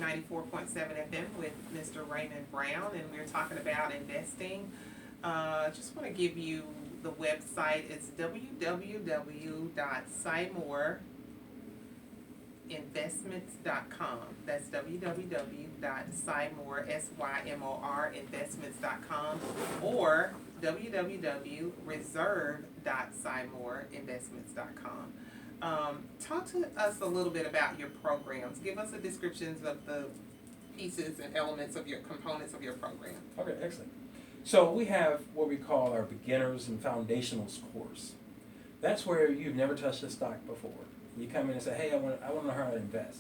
94.7 FM with Mr. Raymond Brown, and we're talking about investing. Just want to give you the website. It's www.symoreinvestments.com. That's www.symor.investments.com or www.reserve.symoreinvestments.com. Talk to us a little bit about your programs. Give us the descriptions of the pieces and elements of your components of your program. Okay, excellent. So we have what we call our beginners and foundationals course. That's where you've never touched a stock before. You come in and say, hey, I want to know how to invest.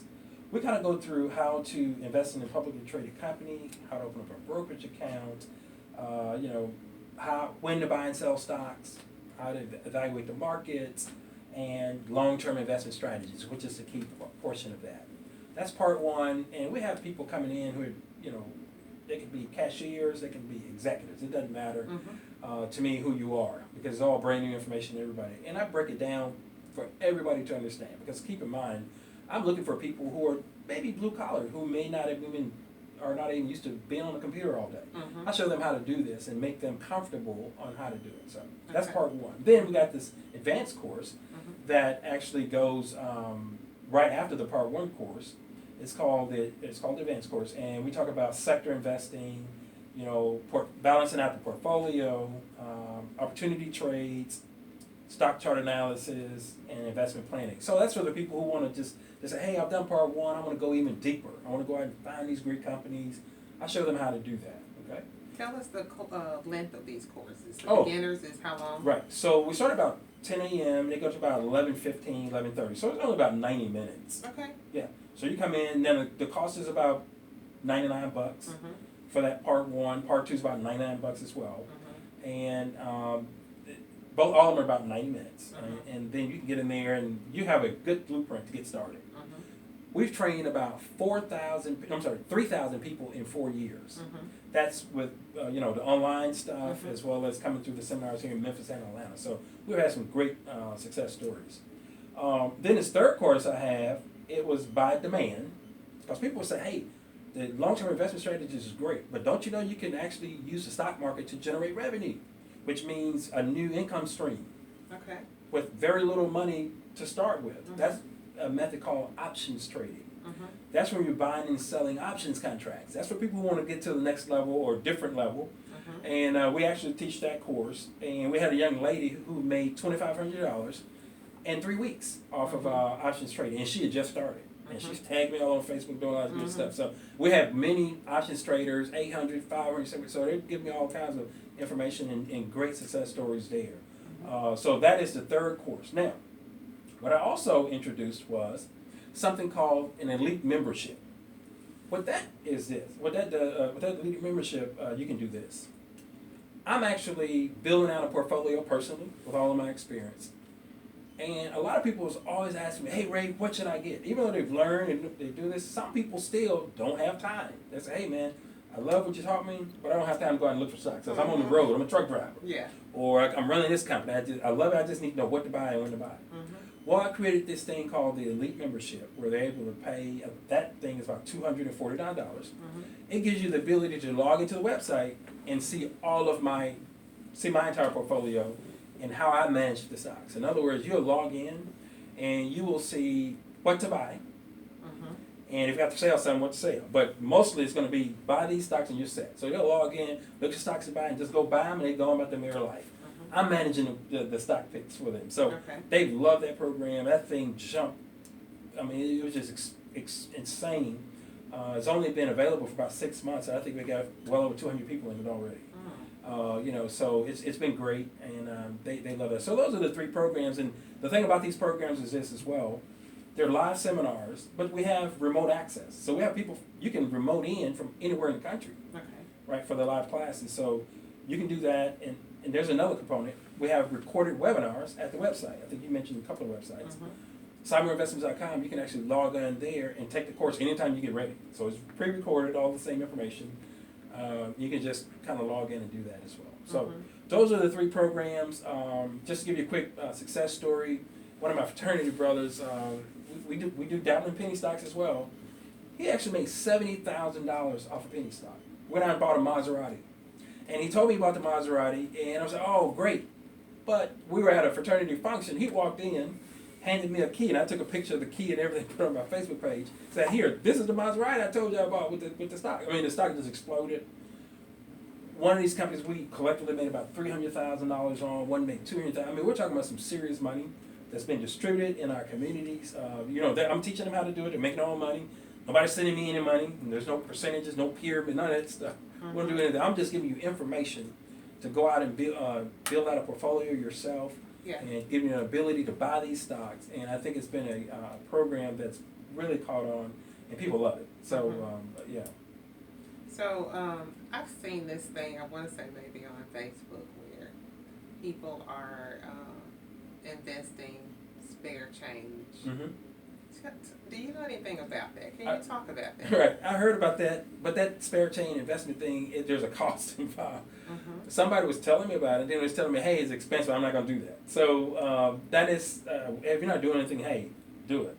We kind of go through how to invest in a publicly traded company, how to open up a brokerage account, when to buy and sell stocks, how to evaluate the markets, and long-term investment strategies, which is the key portion of that. That's part one, and we have people coming in who are, they can be cashiers, they can be executives. It doesn't matter to me who you are, because it's all brand new information to everybody. And I break it down for everybody to understand, because keep in mind, I'm looking for people who are maybe blue collar, who may not have even, are not even used to being on the computer all day. I show them how to do this and make them comfortable on how to do it. So that's part one. Then we got this advanced course that actually goes right after the part one course. It's called the advanced course, and we talk about sector investing, balancing out the portfolio, opportunity trades, stock chart analysis, and investment planning. So that's for the people who want to just say, hey, I've done part one, I want to go even deeper. I want to go out and find these great companies. I show them how to do that, okay? Tell us the length of these courses. The beginners is how long? Right, so we start about 10 a.m., they go to about 11:15, 11:30. So it's only about 90 minutes. Okay. Yeah, so you come in, then the cost is about $99 for that part one. Part two is about $99 as well. And all of them are about 90 minutes. And then you can get in there and you have a good blueprint to get started. We've trained about 3,000 people in 4 years. That's with the online stuff as well as coming through the seminars here in Memphis and Atlanta. So we've had some great success stories. Then this third course I have, it was by demand, because people say, hey, the long-term investment strategies is great, but don't you know you can actually use the stock market to generate revenue, which means a new income stream with very little money to start with. That's a method called options trading. That's when you're buying and selling options contracts. That's for people who want to get to the next level or different level. And we actually teach that course. And we had a young lady who made $2,500 in 3 weeks off of options trading, and she had just started. And she's tagged me all on Facebook doing all that good stuff. So we have many options traders, 800, 500, so they give me all kinds of information and great success stories there. So that is the third course. Now, what I also introduced was something called an elite membership. What that is this? With that elite membership, you can do this. I'm actually building out a portfolio personally with all of my experience. And a lot of people is always asking me, hey, Ray, what should I get? Even though they've learned and they do this, some people still don't have time. They say, hey, man, I love what you taught me, but I don't have time to go out and look for stocks. Because I'm on the road, I'm a truck driver. Or I'm running this company. I love it, I just need to know what to buy and when to buy it. Well, I created this thing called the Elite Membership, where they're able to pay, that thing is about $249. It gives you the ability to log into the website and see my entire portfolio and how I manage the stocks. In other words, you'll log in and you will see what to buy. And if you have to sell something, what to sell. But mostly it's going to be buy these stocks and you're set. So you'll log in, look at stocks to buy, and just go buy them, and they go on about their merry life. I'm managing the stock picks for them. So they love that program. That thing jumped. I mean, it was just insane. It's only been available for about 6 months. I think we got well over 200 people in it already. So it's been great, and they love it. So those are the three programs. And the thing about these programs is this as well. They're live seminars, but we have remote access. So we have people, you can remote in from anywhere in the country, right, for the live classes. So you can do that. And there's another component. We have recorded webinars at the website. I think you mentioned a couple of websites. CyberInvestments.com, you can actually log on there and take the course anytime you get ready. So it's pre-recorded, all the same information. You can just kind of log in and do that as well. So those are the three programs. Just to give you a quick success story, one of my fraternity brothers, we do dabbling penny stocks as well. He actually made $70,000 off of penny stock. Went out and bought a Maserati. And he told me about the Maserati, and I was like, oh, great. But we were at a fraternity function. He walked in, handed me a key, and I took a picture of the key and everything, put it on my Facebook page. Said, here, this is the Maserati I told you about with the stock. I mean, the stock just exploded. One of these companies we collectively made about $300,000 on. One made $200,000. I mean, we're talking about some serious money that's been distributed in our communities. I'm teaching them how to do it. They're making their own money. Nobody's sending me any money. And there's no percentages, no pyramid, none of that stuff. We don't do anything. I'm just giving you information to go out and build out a portfolio yourself, and give you an ability to buy these stocks. And I think it's been a program that's really caught on, and people love it. So, yeah. So, I've seen this thing, I want to say maybe on Facebook, where people are investing spare change. Mm-hmm. Do you know anything about that? Can you talk about that? Right, I heard about that, but that spare chain investment thing, there's a cost involved. Mm-hmm. Somebody was telling me about it, then they was telling me, hey, it's expensive, I'm not going to do that. So that is, if you're not doing anything, hey, do it.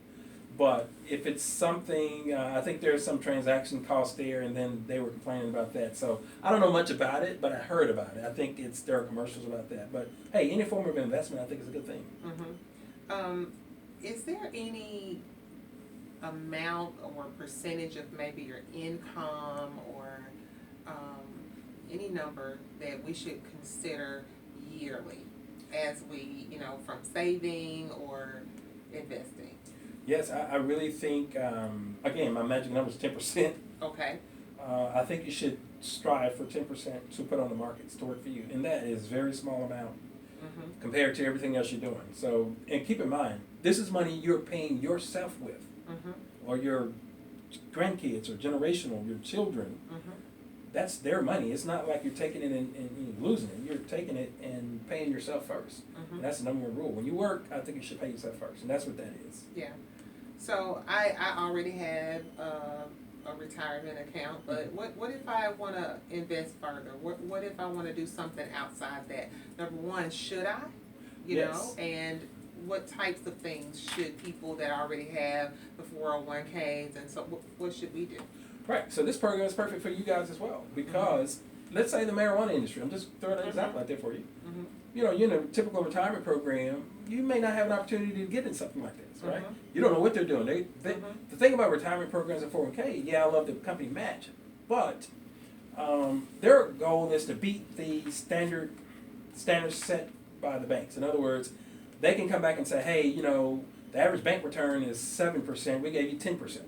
But if it's something, I think there's some transaction cost there, and then they were complaining about that. So I don't know much about it, but I heard about it. I think there are commercials about that. But hey, any form of investment, I think is a good thing. Mm-hmm. Is there any amount or percentage of maybe your income or any number that we should consider yearly as we, from saving or investing? Yes, I really think, again, my magic number is 10%. Okay. I think you should strive for 10% to put on the markets to work for you. And that is a very small amount compared to everything else you're doing. So, and keep in mind, this is money you're paying yourself with, or your grandkids, or generational, your children. That's their money. It's not like you're taking it and losing it. You're taking it and paying yourself first. And that's the number one rule. When you work, I think you should pay yourself first. And that's what that is. Yeah. So I already have a retirement account, but what if I want to invest further? What if I want to do something outside that? Number one, should I? Yes. And what types of things should people that already have the 401ks, and so what should we do? Right. So this program is perfect for you guys as well, because let's say the marijuana industry. I'm just throwing an example out there for you. You're in a typical retirement program. You may not have an opportunity to get in something like this, right? You don't know what they're doing. The thing about retirement programs and 401k, I love the company match, but their goal is to beat the standards set by the banks. In other words, they can come back and say, hey, the average bank return is 7%, we gave you 10%.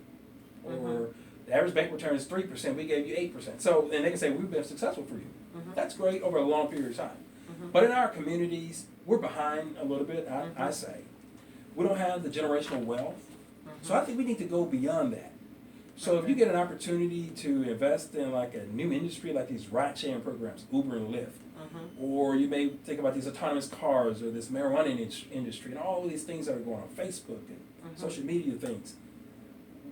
Or the average bank return is 3%, we gave you 8%. So, and they can say, we've been successful for you. That's great over a long period of time. But in our communities, we're behind a little bit, I say. We don't have the generational wealth. So I think we need to go beyond that. So if you get an opportunity to invest in like a new industry, like these ride-sharing programs, Uber and Lyft, or you may think about these autonomous cars or this marijuana industry and all of these things that are going on Facebook and social media things.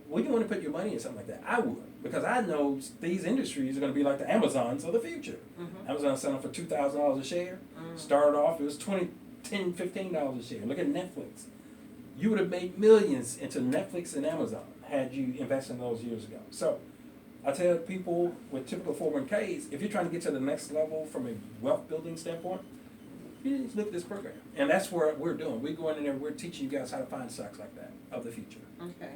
Would you want to put your money in something like that? I would, because I know these industries are going to be like the Amazons of the future. Amazon selling for $2,000 a share. Started off, it was $10, $15 a share. Look at Netflix. You would have made millions into Netflix and Amazon had you invested in those years ago. So I tell people with typical 401ks, if you're trying to get to the next level from a wealth building standpoint, you need to look at this program. And that's what we're doing. We're going in there, we're teaching you guys how to find stocks like that of the future. Okay.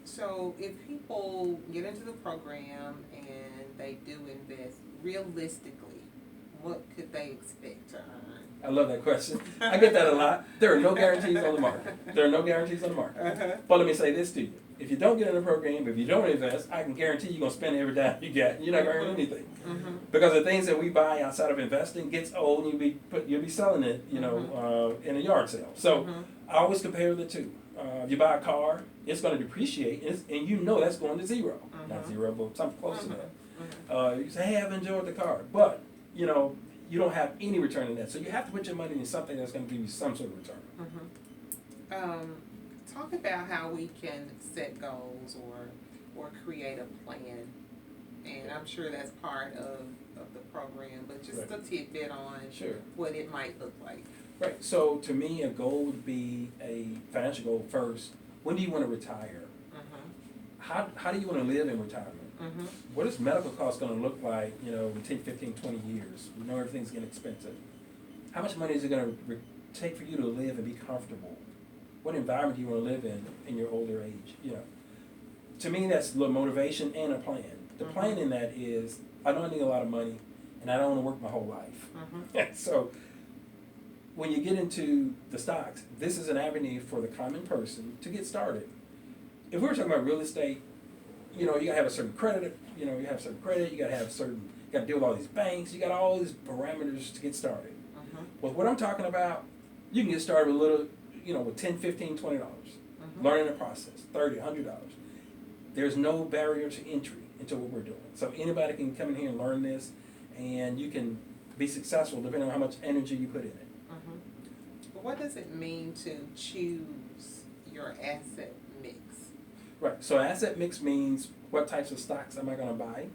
So if people get into the program and they do invest, realistically, what could they expect to earn? I love that question. I get that a lot. There are no guarantees on the market. But let me say this to you. If you don't get in the program, if you don't invest, I can guarantee you're going to spend every dime you get. You're not going to earn anything. Because the things that we buy outside of investing gets old and you'll be selling it, in a yard sale. So I always compare the two. If you buy a car, it's going to depreciate, and that's going to zero. Not zero, but something close to that. You say, hey, I've enjoyed the car, but you don't have any return in that. So you have to put your money in something that's going to give you some sort of return. Talk about how we can set goals or create a plan, and I'm sure that's part of the program, but just a tidbit on what it might look like. Right. So to me, a goal would be a financial goal first. When do you want to retire? how do you want to live in retirement? Mm-hmm. What is medical costs going to look like, in 10, 15, 20 years? We know everything's getting expensive. How much money is it going to take for you to live and be comfortable? What environment do you want to live in your older age? To me, that's a little motivation and a plan. The plan in that is, I don't need a lot of money, and I don't want to work my whole life. So when you get into the stocks, this is an avenue for the common person to get started. If we were talking about real estate, you gotta have a certain credit, you have certain credit, you gotta deal with all these banks, you got all these parameters to get started. But what I'm talking about, you can get started with a little, with $10, $15, $20. Learning the process, $30, $100. There's no barrier to entry into what we're doing. So anybody can come in here and learn this, and you can be successful depending on how much energy you put in it. What does it mean to choose your asset mix? Right, so asset mix means what types of stocks am I going to buy?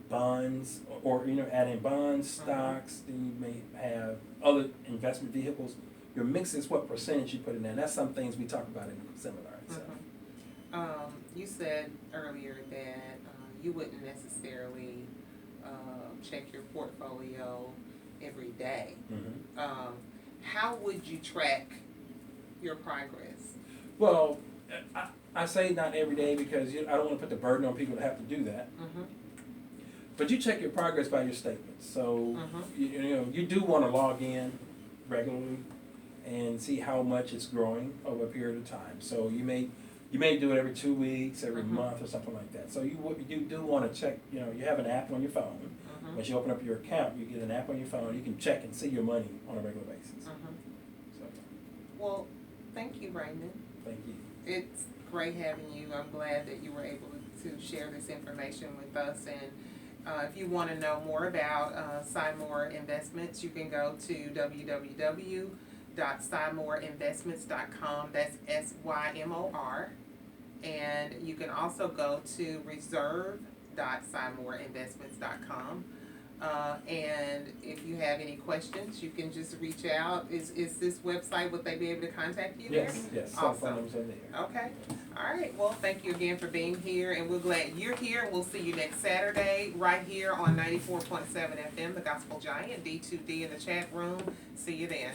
Bonds, or add in bonds, stocks, then you may have other investment vehicles. Your mix is what percentage you put in there. And that's some things we talk about in the seminar itself. You said earlier that you wouldn't necessarily check your portfolio every day. How would you track your progress? Well, I say not every day because I don't want to put the burden on people to have to do that. But you check your progress by your statements. So you do want to log in regularly and see how much it's growing over a period of time. So you may do it every 2 weeks, every month, or something like that. So you do want to check. You have an app on your phone. Once you open up your account, you get an app on your phone. You can check and see your money on a regular basis. So. Well, thank you, Raymond. Thank you. It's great having you. I'm glad that you were able to share this information with us. And if you want to know more about Symore Investments, you can go to www.symoreinvestments.com. That's SYMOR. And you can also go to reserve.symoreinvestments.com. And if you have any questions, you can just reach out. Is this website, would they be able to contact you there? Yes. Awesome. Okay. All right. Well, thank you again for being here, and we're glad you're here. We'll see you next Saturday right here on 94.7 FM, The Gospel Giant, D2D in the chat room. See you then.